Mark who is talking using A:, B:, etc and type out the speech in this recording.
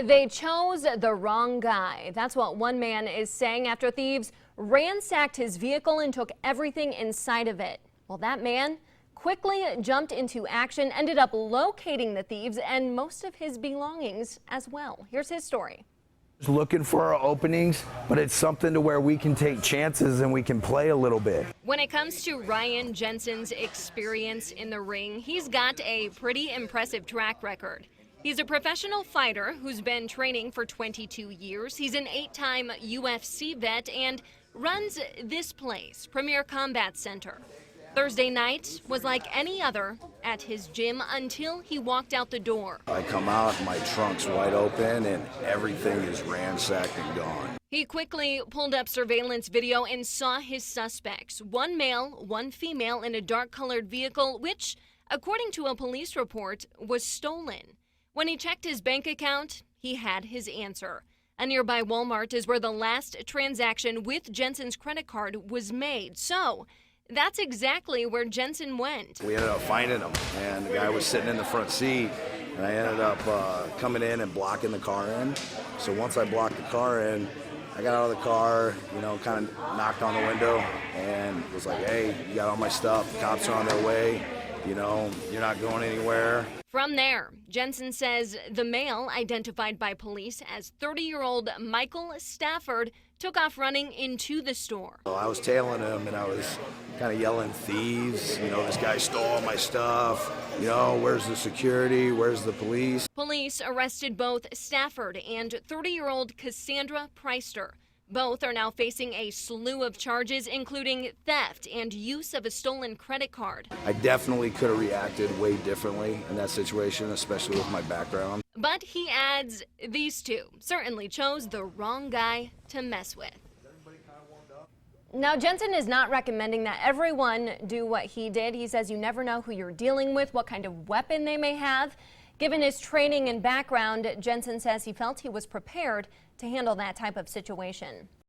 A: They chose the wrong guy. That's what one man is saying after thieves ransacked his vehicle and took everything inside of it. Well, that man quickly jumped into action, ended up locating the thieves and most of his belongings as well. Here's his story.
B: Looking for our openings, but it's something to where we can take chances and we can play a little bit.
A: When it comes to Ryan Jensen's experience in the ring, he's got a pretty impressive track record. He's a professional fighter who's been training for 22 years. He's an 8-time UFC vet and runs this place, Premier Combat Center. Thursday night was like any other at his gym until he walked out the door.
C: I come out, my trunk's wide open, and everything is ransacked and gone.
A: He quickly pulled up surveillance video and saw his suspects, one male, one female in a dark-colored vehicle, which, according to a police report, was stolen. When he checked his bank account, he had his answer. A nearby Walmart is where the last transaction with Jensen's credit card was made. So that's exactly where Jensen went.
C: We ended up finding him, and the guy was sitting in the front seat, and I ended up coming in and blocking the car in. So once I blocked the car in, I got out of the car, kind of knocked on the window and was like, hey, you got all my stuff, the cops are on their way, you're not going anywhere.
A: From there, Jensen says the male, identified by police as 30-year-old Michael Stafford, took off running into the store.
C: I was tailing him and I was kind of yelling, thieves, this guy stole all my stuff, where's the security, where's the police?
A: Police arrested both Stafford and 30-year-old Cassandra Preister. Both are now facing a slew of charges, including theft and use of a stolen credit card.
C: I definitely could have reacted way differently in that situation, especially with my background.
A: But he adds these two certainly chose the wrong guy to mess with. Now, Jensen is not recommending that everyone do what he did. He says you never know who you're dealing with, what kind of weapon they may have. Given his training and background, Jensen says he felt he was prepared to handle that type of situation.